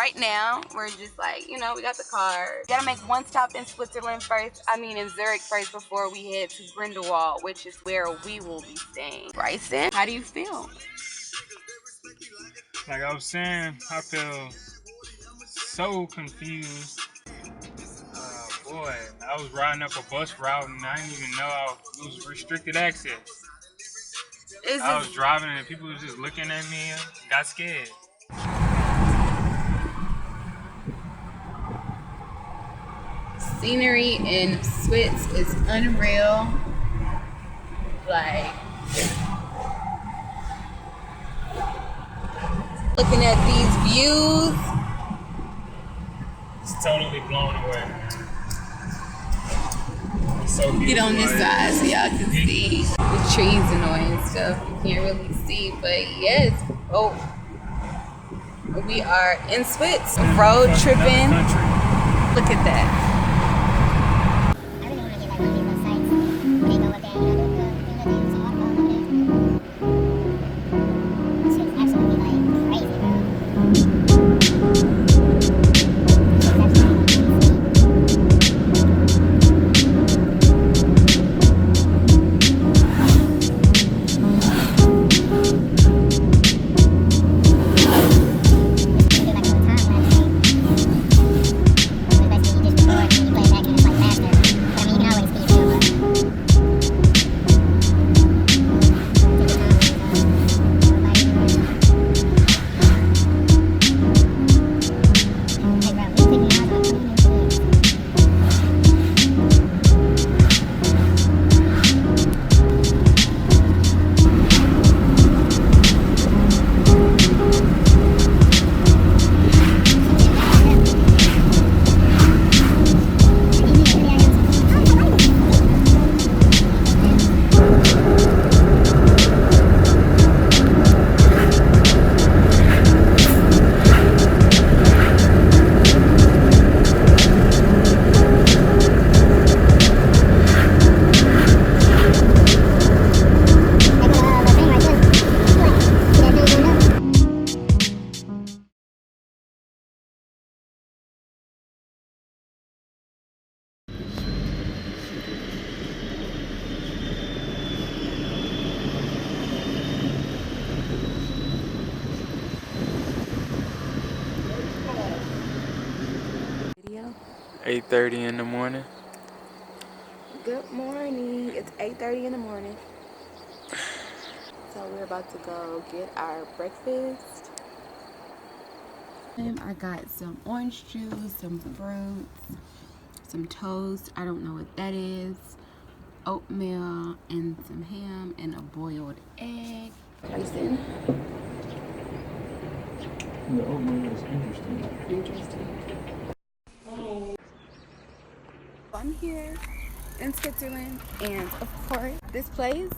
right now, we're just like, you know, we got the car. We gotta make one stop in Switzerland first. I mean, in Zurich first before we head to Grindelwald, which is where we will be staying. Bryson, how do you feel? Like I was saying, I feel so confused. Boy, I was riding up a bus route and I didn't even know it was restricted access. I was driving and people were just looking at me and got scared. Scenery in Swiss is unreal. Like, looking at these views, it's totally blown away. It's so beautiful. Get on this side so y'all can see the trees and stuff. You can't really see, but yes. Oh, we are in Swiss, road tripping. Look at that. Video. 8:30 in the morning. Good morning. It's 8:30 in the morning. So we're about to go get our breakfast. I got some orange juice, some fruits, some toast. I don't know what that is. Oatmeal and some ham and a boiled egg. Bryson. The oatmeal is interesting. I'm here in Switzerland, and of course, this place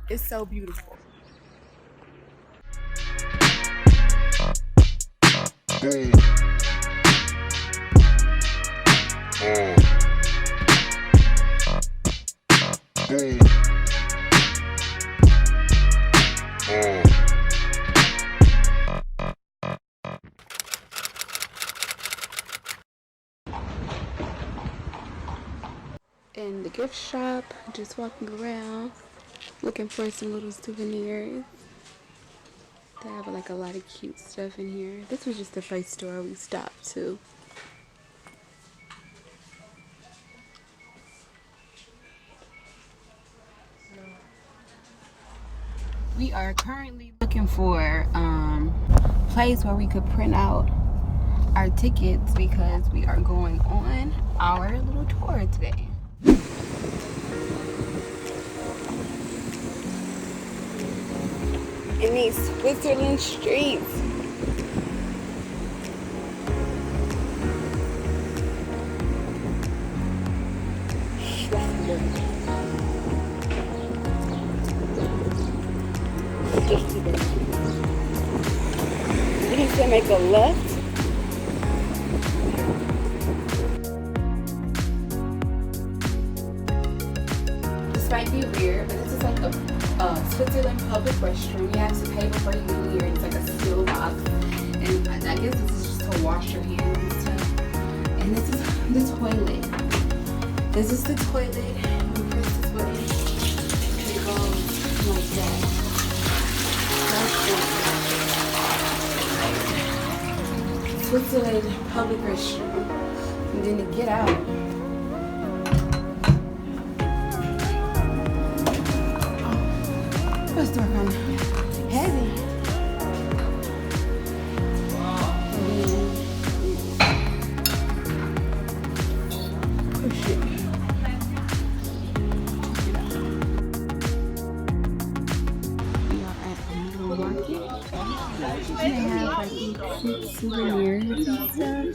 is so beautiful. In the gift shop, just walking around, looking for some little souvenirs. They have like a lot of cute stuff in here. This was just the first store we stopped to. We are currently looking for a place where we could print out our tickets because we are going on our little tour today. In these Switzerland streets. He said make a left. This might be weird, but this is like a Switzerland public restroom. You have to pay before you get in here. It's like a steel box, and I guess this is wash your hands and stuff. And this is the toilet. This is the toilet. You press this button. It goes like that. That's it. Switzerland public restroom. And then to get out. This door kind of heavy. Push it. We are at a little market. They have like these cute souvenirs and stuff.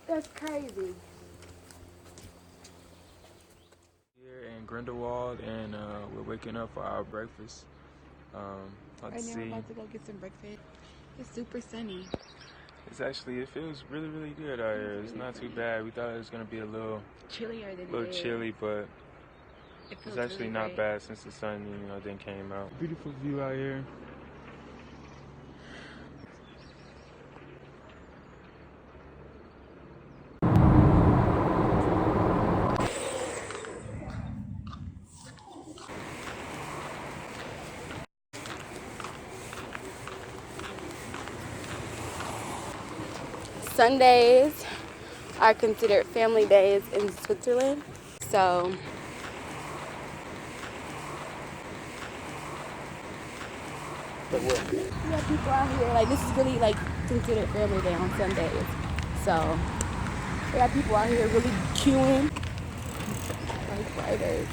That's crazy. Here in Grindelwald, and we're waking up for our breakfast. Right now we're about to go get some breakfast. It's super sunny. It feels really, really good out here. It's not too bad. We thought it was gonna be a little Chillier than little it is. chilly, but It it's actually really not great. bad since the sun, then came out. Beautiful view out here. Sundays are considered family days in Switzerland. So we got people out here, like this is really like considered family day on Sundays. So we got people out here really queuing like Fridays.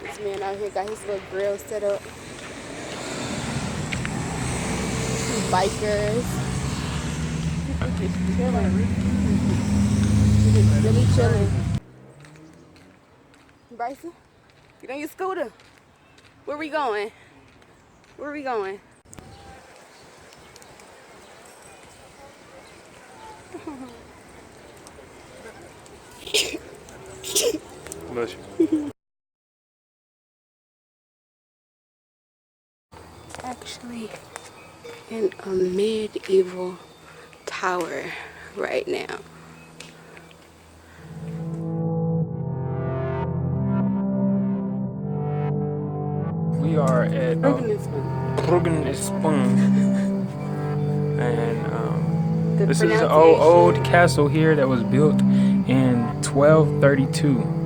This man out here got his little grill set up. Bikers. Just chilling. Just really chilling. Bryson, get on your scooter. Where we going? Where we going? Bless you. Actually in a medieval tower right now. We are at Cogan&Bryson, and this is an old castle here that was built in 1232.